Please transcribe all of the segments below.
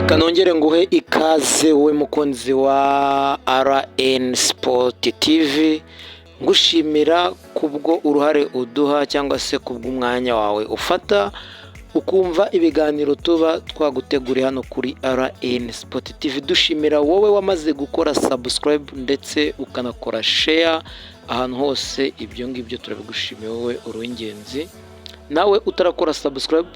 Kanongere nguhe ikaze we mukunzi wa RN Sport TV, ngushimira kubwo uruhare uduha cyangwa se kubw'umwanya wawe ufata ukumva ibiganiro tuba twaguteguriye hano kuri RN Sport TV. Dushimira wowe wamaze gukora subscribe ndetse ukanakora share ahantu hose, ibyo ngibyo turabigushimiye wowe uruw'ingenzi. Nawe utarakora subscribe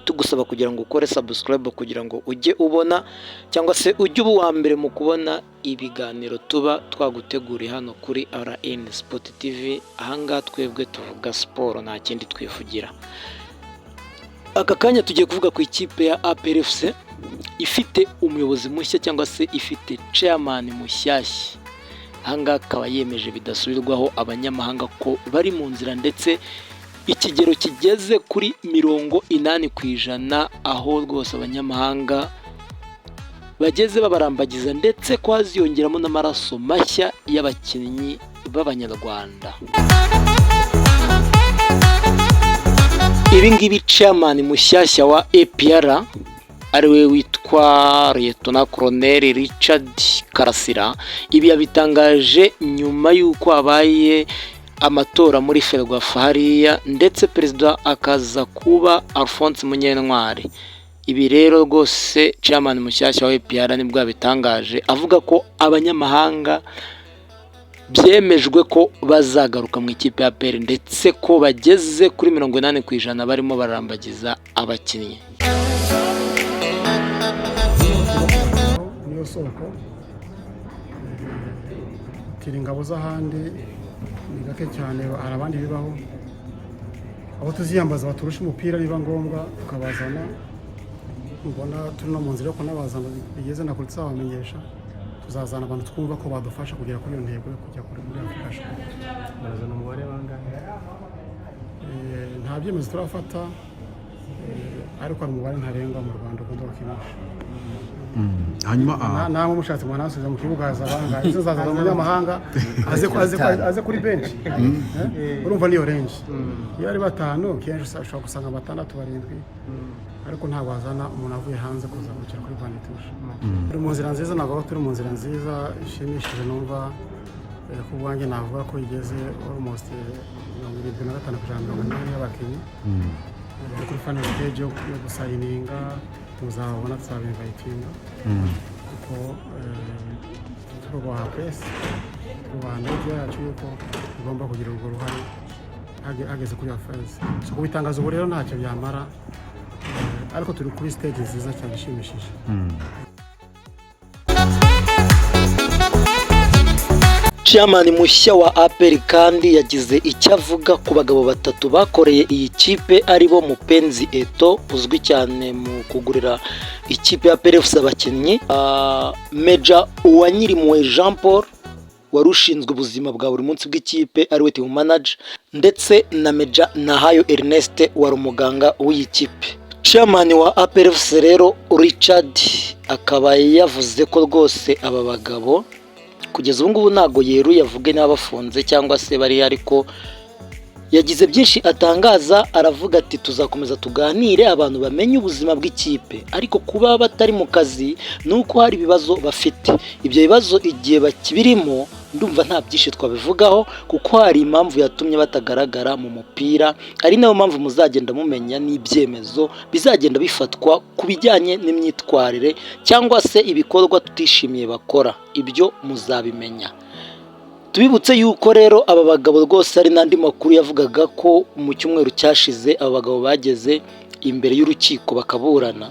tugusaba kugira ngo ukore subscribe kugira ngo ujye ubona cyangwa se ujye uba mbere mu kubona ibiganiro tuba twaguteguriye hano kuri RN Sport TV. Ahanga twebwe tuvuga siporo, nta kindi twivugira. Aka kanya tugiye kuvuga ku ikipe ya APR FC ifite umuyobozi mushya cyangwa se ifite chairman mushyashya. Ahanga akaba yemeje bidasubirwaho abanyamahanga ko bari mu nzira, ndetse ikigero kigeze kuri 80%, aho rwose abanyamahanga bageze babarambagiza, ndetse ko haziyongeramo n'amaraso mashya y'abakinnyi b'abanyarwanda. Ibi ngibi chairman mushyashya wa APR ariwe witwa Lieutenant Colonel Richard Karasira, ibi yabitangaje nyuma y'uko habaye amatora muri Ferwafa hariya, ndetse perezida akaza kuba Alphonse Munyentwari. Ibi rero rwose chairman mushyashya wa APR nibwo yabitangaje, avuga ko abanyamahanga byemejwe ko bazagaruka mu ikipe ya APR, ndetse ko bageze kuri 80% barimo barambagiza abakinnyi. Niyo soko tiri ingabo z'ahandi ni gake cyane, hari abandi bibaho abo tuziyambaza baturusha umupira niba ngombwa tukabazana. Mbona turi no mu nzira yo kunabazana, bigeze na kuri twabamenyesha tuzazana abantu twumva ko badufasha kugera kuri iyo ntego yo kujya kuri muri Afrika. Barazana umubare bangahe? Nta byemezo turafata, ariko ari umubare ntarengwa mu Rwanda ugomba kukinisha. Hanyuma namwe mushatse mwana asubiza mu kibuga hazabanga izo zazaza umunyamahanga aze kuri bench. Urumva niyo range iyo ari batanu kenshi ushobora gusanga batandatu barindwi, ariko ntabwo wazana umuntu avuye hanze kuzamukira kuri Vanitush. Turi mu nzira nziza, navuga ko turi mu nzira nziza ishimishije. Numva ku bwanjye navuga ko igeze almost 75% y'abakinnyi kuri final stage yo gusayininga. Tuzabona tuzabinvitinga kuko tubaha press, tubaha media yacu yuko tugomba kugira urwo ruhare hageze kuri affaires. So kubitangaza ubu rero ntacyo byamara, ariko turi kuri stage nziza cyane ishimishije. Chairman mushya wa APR kandi yagize icyo avuga ku bagabo batatu bakoreye iyi kipe, aribo Mupenzi Eto uzwi cyane mu kugurira ikipe ya APR FC abakinnyi, Major Uwanyirimuwe Jean Paul wari ushinzwe ubuzima bwa buri munsi bw'ikipe ariwe team manager, ndetse na Major Nahayo Ernest wari umuganga w'iyi kipe. Chairman wa APR FC rero Richard akaba yavuze ko rwose aba bagabo kugeza ubu ngubu ntago yeruye avuge n'abafunze cyangwa se bari, ariko yagize byinshi atangaza. Aravuga ati tuzakomeza tuganire abantu bamenye ubuzima bw'ikipe, ariko kuba batari mu kazi nuko hari ibibazo bafite. Ibyo bibazo igihe bakibirimo ndumva nta byinshi twabivugaho, kuko hari impamvu yatumye batagaragara mu mupira, ari nayo mpamvu muzagenda mumenya n'ibyemezo bizagenda bifatwa ku bijyanye n'imyitwarire cyangwa se ibikorwa tutishimiye bakora. Ibyo muzabimenya. Tubibutse yuko rero aba bagabo rwose ari n'andi makuru yavugaga ko mu cyumweru cyashize aba bagabo bageze imbere y'urukiko bakaburana.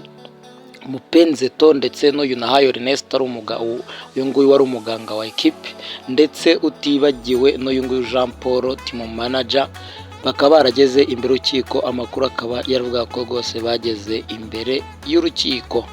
Mupenzi Eto ndetse n'uyu Nahayo Ernest ari umugabo, uyu nguyu wari umuganga wa equipe, ndetse utibagiwe n'uyu nguyu Jean Paul team manager, bakaba barageze imbere y'urukiko. Amakuru akaba yaravuga ko rwose bageze imbere y'urukiko.